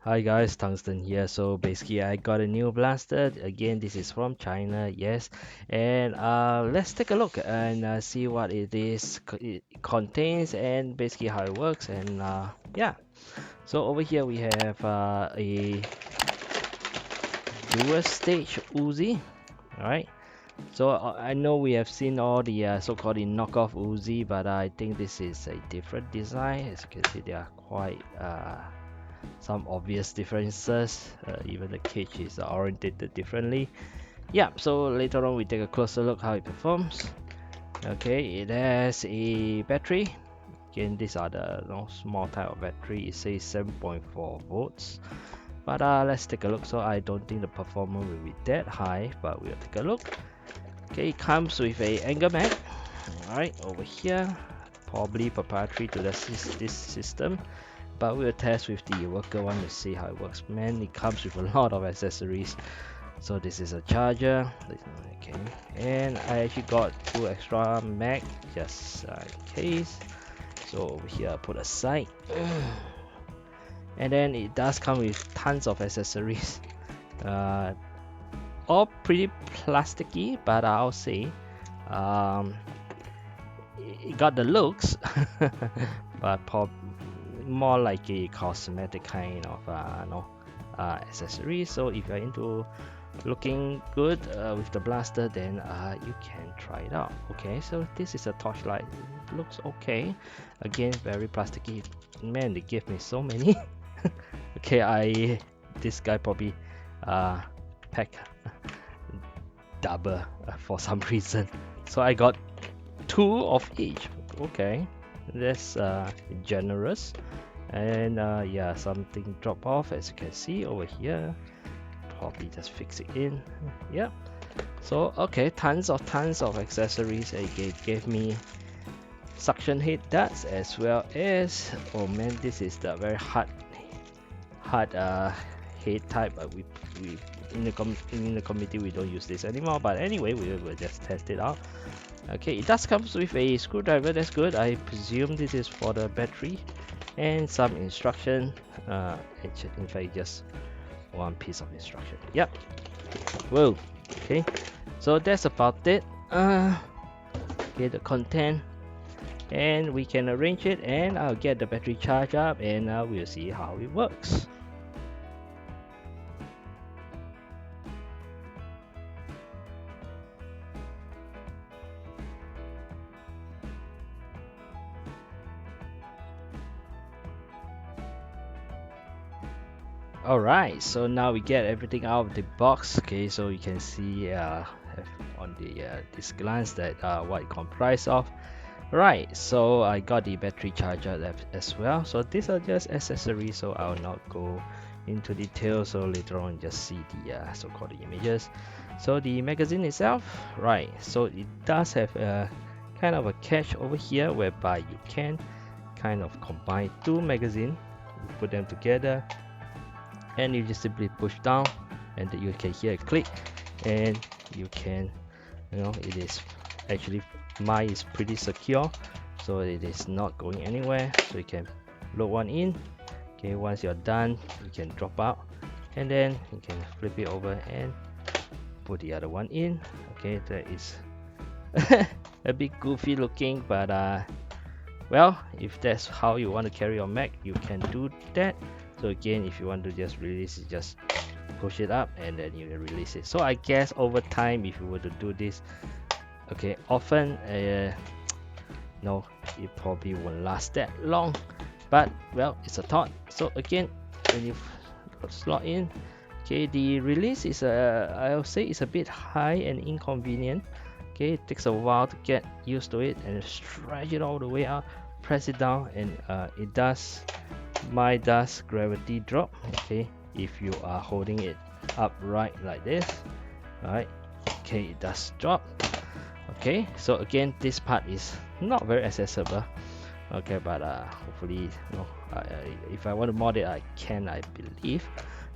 Hi guys, Tungsten here. So basically, I got a new blaster. Again, this is from China, yes. And let's take a look and see what it contains and basically how it works. And yeah, so over here we have a dual stage Uzi. All right. So I know we have seen all the so-called the knockoff Uzi, but I think this is a different design. As you can see, they are quite some obvious differences. Even the cage is orientated differently. Yeah, so later on we take a closer look how it performs. Okay, it has a battery. Again, these are the small type of battery. It says 7.4 volts. But let's take a look. So I don't think the performance will be that high, but we'll take a look. Okay, it comes with a anger mag. Alright, over here, probably proprietary to this system, but we'll test with the worker one to see how it works. Man, it comes with a lot of accessories. So this is a charger, okay, and I actually got 2 extra mag just in case. So over here I put aside, and then it does come with tons of accessories. All pretty plasticky, but I'll say um, it got the looks, but more like a cosmetic kind of accessory. So if you're into looking good with the blaster, then you can try it out. Okay, so this is a torchlight. It looks okay. Again, very plasticky. Man, they gave me so many. Okay, this guy probably pack double for some reason. So I got 2 of each. Okay, that's generous. And yeah, something drop off as you can see over here. Probably just fix it in. Yeah. So okay, tons of accessories. It gave me suction head darts as well as, oh man, this is the very hard head type. We in the community we don't use this anymore. But anyway, we will just test it out. Okay, it does comes with a screwdriver. That's good. I presume this is for the battery, and some instruction. In fact, just one piece of instruction. Yep. Whoa. Okay. So that's about it. Okay, the content, and we can arrange it, and I'll get the battery charged up, and we'll see how it works. Alright, so now we get everything out of the box. Okay, so you can see on the this glance that what it comprised of. Right, so I got the battery charger left as well. So these are just accessories, so I'll not go into detail. So later on, just see the so-called images. So the magazine itself, right? So it does have a kind of a catch over here whereby you can kind of combine 2 magazines, put them together, and you just simply push down, and you can hear a click, and you can, it is actually, mine is pretty secure, so it is not going anywhere. So you can load one in. Okay, once you're done, you can drop out, and then you can flip it over and put the other one in. Okay, that is a bit goofy looking, but well, if that's how you want to carry your Mac, you can do that. So again, if you want to just release it, just push it up and then you release it. So I guess over time, if you were to do this, okay, often no, it probably won't last that long, but well, it's a thought. So again, when you slot in, okay, the release is I'll say it's a bit high and inconvenient. Okay, it takes a while to get used to it, and stretch it all the way out, press it down, and it does, mine does gravity drop. Okay, if you are holding it upright like this, right? Okay, it does drop. Okay, so again, this part is not very accessible. Okay, but hopefully, if I want to mod it, I can, I believe.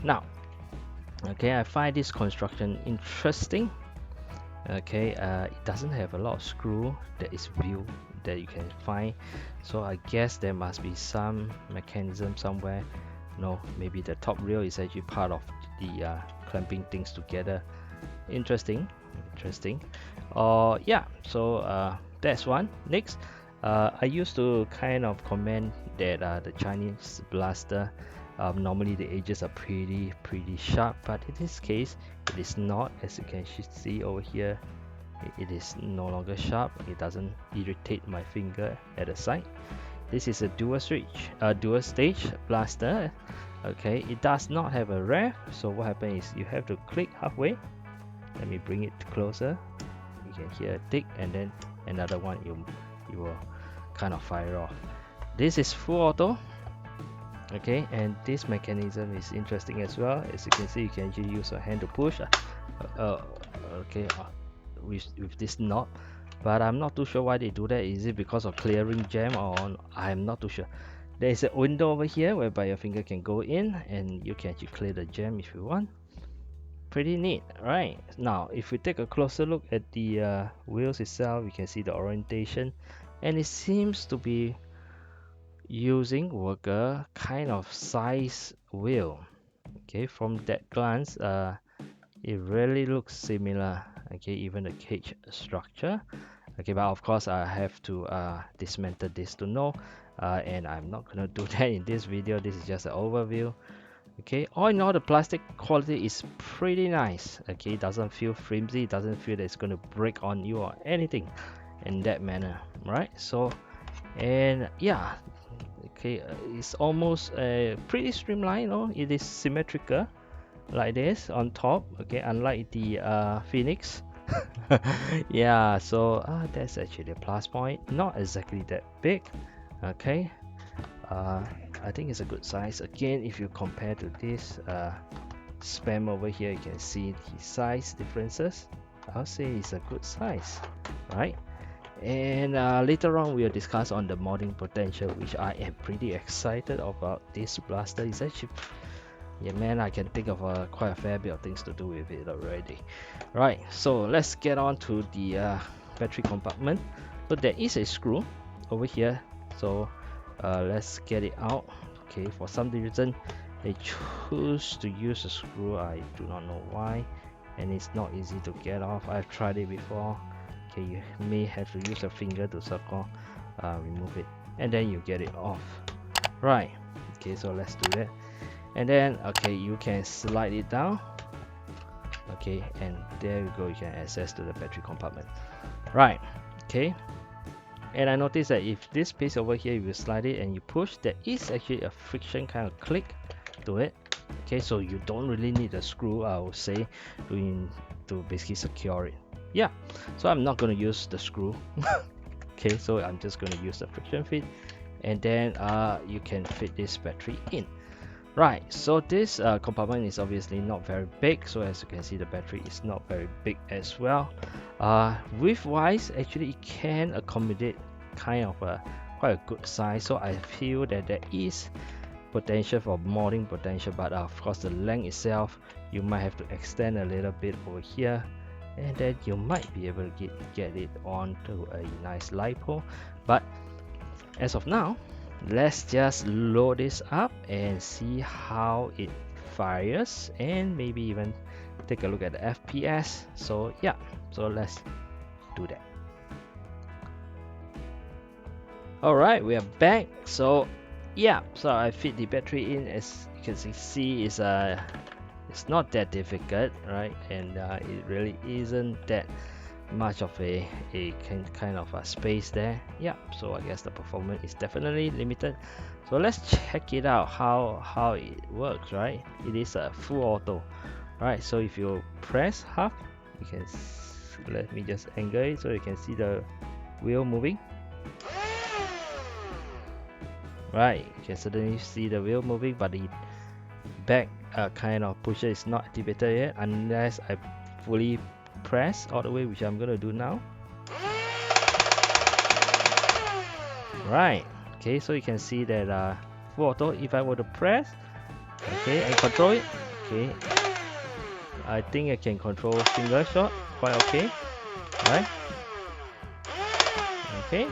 Now, okay, I find this construction interesting. Okay, it doesn't have a lot of screw that is view that you can find, so I guess there must be some mechanism somewhere. No, maybe the top rail is actually part of the clamping things together. Interesting, interesting. Yeah, so that's one. Next, I used to kind of comment that the Chinese blaster, normally the edges are pretty sharp, but in this case it is not. As you can see over here, it is no longer sharp. It doesn't irritate my finger at the side. This is a dual stage blaster. Okay, it does not have a rev, so what happens is you have to click halfway. Let me bring it closer. You can hear a tick, and then another one you will kind of fire off. This is full auto. Okay, and this mechanism is interesting as well. As you can see, you can actually use a hand to push. Okay, with this knob, but I'm not too sure why they do that. Is it because of clearing jam, or I'm not too sure. There is a window over here whereby your finger can go in and you can actually clear the jam if you want. Pretty neat, right? Now if we take a closer look at the wheels itself, you can see the orientation, and it seems to be using Worker kind of size wheel. Okay, from that glance, it really looks similar. Okay, even the cage structure. Okay, but of course I have to dismantle this to know, and I'm not gonna do that in this video. This is just an overview. Okay, all in all, the plastic quality is pretty nice. Okay, it doesn't feel flimsy, it doesn't feel that it's going to break on you or anything in that manner, right? So, and yeah, okay, it's almost pretty streamlined. You know, it is symmetrical like this on top. Okay, unlike the Phoenix. Yeah, so that's actually a plus point. Not exactly that big. Okay, I think it's a good size. Again, if you compare to this spam over here, you can see the size differences. I'll say it's a good size, right? And later on we'll discuss on the modding potential, which I am pretty excited about. This blaster is actually, yeah man, I can think of quite a fair bit of things to do with it already. Right, so let's get on to the battery compartment. So there is a screw over here, so let's get it out. Okay, for some reason they choose to use a screw. I do not know why, and it's not easy to get off. I've tried it before. Okay, you may have to use a finger to circle, remove it, and then you get it off. Right, okay, so let's do that. And then okay, you can slide it down. Okay, and there you go, you can access to the battery compartment. Right, okay. And I noticed that if this piece over here, if you slide it and you push, there is actually a friction kind of click to it. Okay, so you don't really need a screw, I would say, to basically secure it. Yeah, so I'm not going to use the screw. Okay, so I'm just going to use the friction fit, and then you can fit this battery in. Right, so this compartment is obviously not very big, so as you can see, the battery is not very big as well. Width wise, actually it can accommodate kind of quite a good size, so I feel that there is potential for modding potential, but of course the length itself, you might have to extend a little bit over here, and then you might be able to get it onto a nice LiPo. But as of now, let's just load this up and see how it fires, and maybe even take a look at the FPS. So yeah, so let's do that. Alright, we are back. So yeah, so I fit the battery in. As you can see, it's not that difficult, right? And it really isn't that much of a kind of a space there. Yeah, so I guess the performance is definitely limited. So let's check it out, how it works, right? It is a full auto, right? So if you press half, you can let me just angle it so you can see the wheel moving. Right, you can certainly see the wheel moving, but the back kind of pusher is not activated yet unless I fully press all the way, which I'm gonna do now. Right, okay, so you can see that full auto. If I were to press, okay, and control it, okay, I think I can control finger shot quite okay. Right? Okay.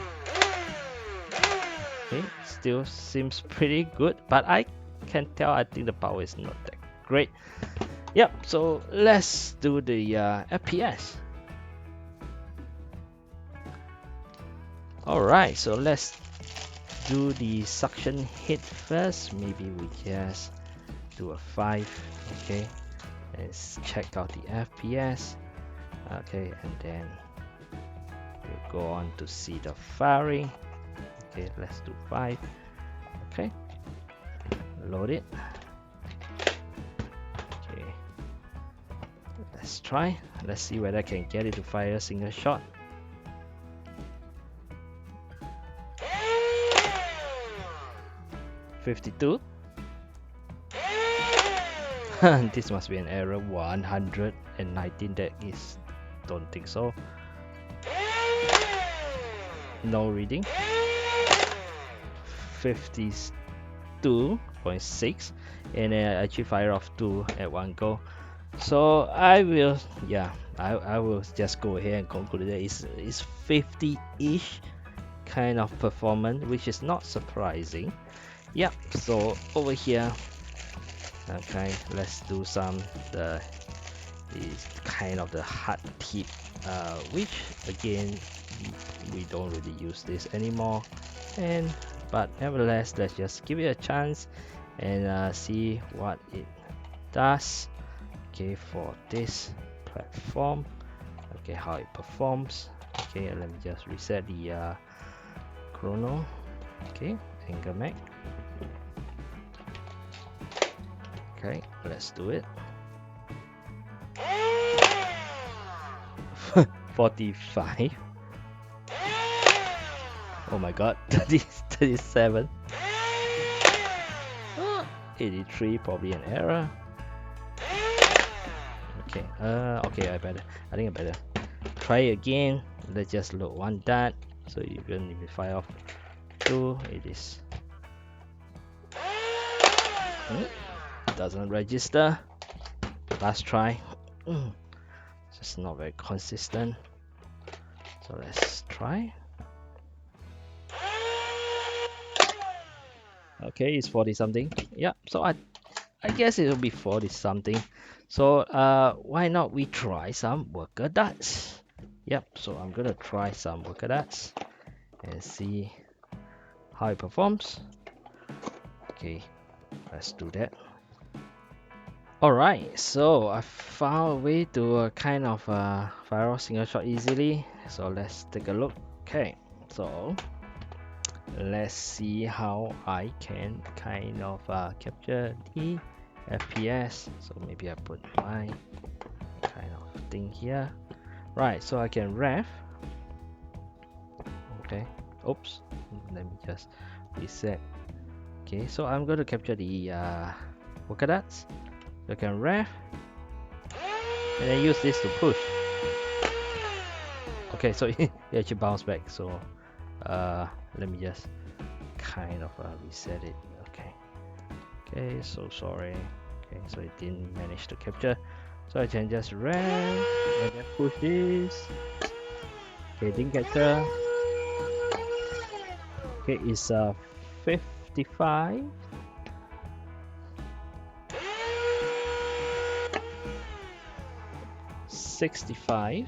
Okay, still seems pretty good, but I can tell I think the power is not that great. Yep, so let's do the FPS. Alright, so let's do the suction hit first. Maybe we just do a 5. Okay, let's check out the FPS. Okay, and then we'll go on to see the firing. Okay, let's do 5. Okay, load it. Okay, let's try. Let's see whether I can get it to fire a single shot. $52. This must be an error. 119. That is, don't think so. No reading. 52.6, and I actually fire off 2 at one go. So I will, yeah, I will just go ahead and conclude that it's 50-ish kind of performance, which is not surprising. Yeah, so over here, okay, let's do some is kind of the hard tip, which again we don't really use this anymore, but nevertheless, let's just give it a chance and see what it does. Okay, for this platform, okay, how it performs. Okay, let me just reset the chrono. Okay, angle mag. Okay, let's do it. 45. Oh my god, 37. 83, probably an error. Okay, okay, I think I better try again. Let's just load one dot, so you can even fire off 2. It is doesn't register. Last try. Just not very consistent. So let's try. Okay, it's 40 something. Yeah, so I guess it'll be 40 something. So why not we try some worker darts? Yep, so I'm gonna try some worker darts and see how it performs. Okay, let's do that. Alright, so I found a way to kind of fire off single shot easily. So let's take a look. Okay, so let's see how I can kind of capture the FPS. So maybe I put my kind of thing here. Right, so I can rev. Okay, oops, let me just reset. Okay, so I'm going to capture the worker darts. So I can rev and then use this to push. Okay, so it actually bounced back. So let me just kind of reset it. Okay, so sorry. Okay, so it didn't manage to capture. So I can just rev and then push this. Okay, didn't capture. Okay, it's 55. 65.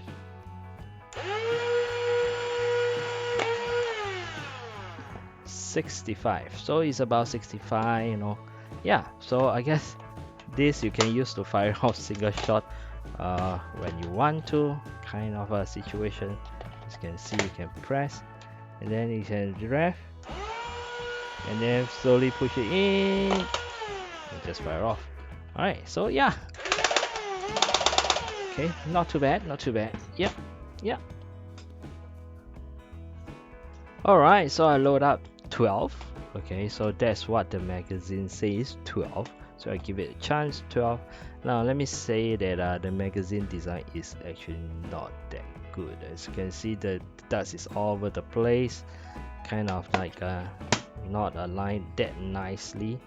65. So it's about 65, you know. Yeah, so I guess this you can use to fire off single shot when you want to, kind of a situation. As you can see, you can press and then you can rev and then slowly push it in and just fire off. Alright, so yeah. Okay, not too bad, not too bad. Yep. Alright, so I load up 12. Okay, so that's what the magazine says, 12. So I give it a chance, 12. Now let me say that the magazine design is actually not that good. As you can see, the dust is all over the place, kind of like not aligned that nicely.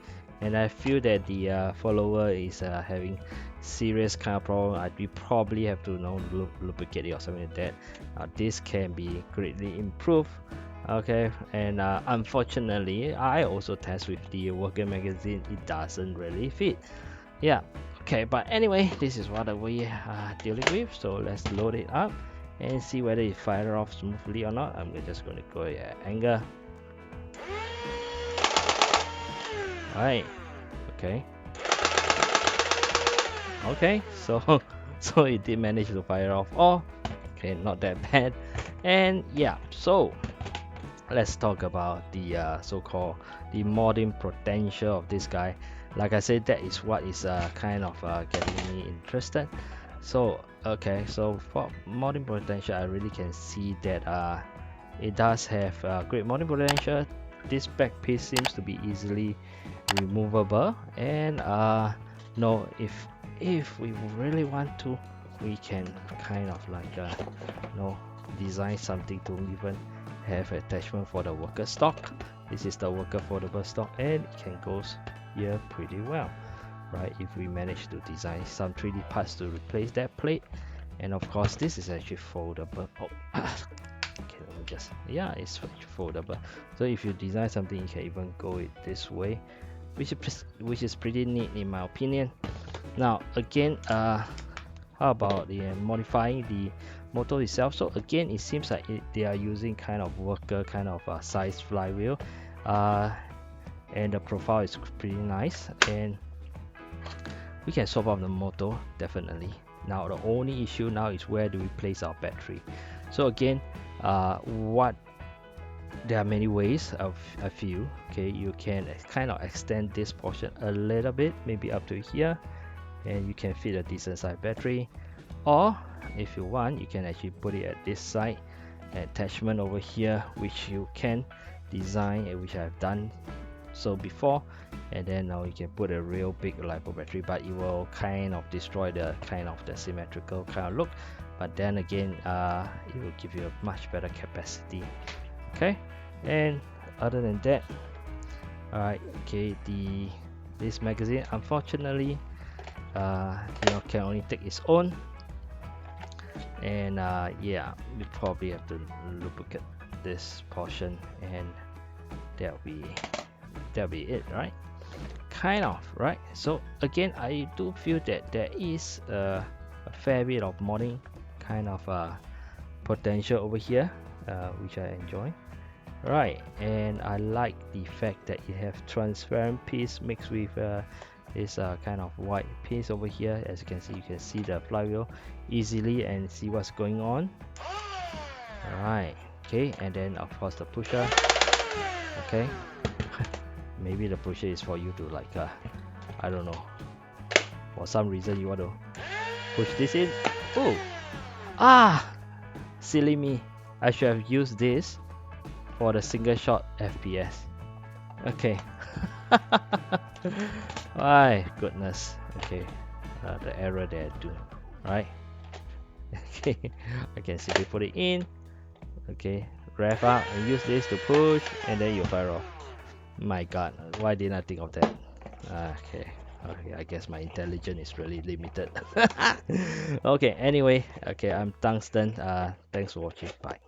and I feel that the follower is having serious kind of problem. We probably have to lubricate it or something like that. This can be greatly improved. Okay, and unfortunately I also test with the worker magazine, it doesn't really fit. Yeah, okay, but anyway, this is what we are dealing with, so let's load it up and see whether it fire off smoothly or not. I'm just going to go at anger. Alright, okay, so so it did manage to fire off all. Okay, not that bad. And yeah, so let's talk about the so-called the modding potential of this guy. Like I said, that is what is kind of getting me interested. So okay, so for modding potential, I really can see that it does have great modding potential. This back piece seems to be easily removable, and no, if we really want to, we can kind of like design something to even have attachment for the worker stock. This is the worker foldable stock, and it can go here pretty well, right? If we manage to design some 3D parts to replace that plate. And of course this is actually foldable. Oh, okay, let me just, yeah, it's foldable. So if you design something, you can even go it this way, which is pretty neat in my opinion. Now again, how about the modifying the motor itself? So again, it seems like they are using kind of worker kind of size flywheel, and the profile is pretty nice, and we can swap out the motor definitely. Now the only issue now is where do we place our battery. So again, there are many ways of a few. Okay, you can kind of extend this portion a little bit, maybe up to here, and you can fit a decent size battery. Or if you want, you can actually put it at this side, attachment over here, which you can design and which I've done so before. And then now you can put a real big LiPo battery, but it will kind of destroy the symmetrical kind of look. But then again, it will give you a much better capacity. Okay, and other than that, alright, okay, this magazine unfortunately can only take its own, and yeah, we probably have to lubricate this portion, and that'll be it, right? Kind of, right? So again, I do feel that there is a fair bit of modding kind of potential over here, which I enjoy, right? And I like the fact that you have transparent piece mixed with this kind of white piece over here. As you can see the flywheel easily and see what's going on. Alright, okay, and then of course the pusher. Okay, maybe the pusher is for you to like I don't know, for some reason you want to push this in. Oh, silly me, I should have used this for the single shot FPS. Okay. My goodness. Okay, the error that I do, right? Okay, I can simply put it in. Okay, rev up and use this to push, and then you fire off. My god, why didn't I think of that? Okay, I guess my intelligence is really limited. Okay, anyway, okay, I'm Tungsten. Thanks for watching. Bye.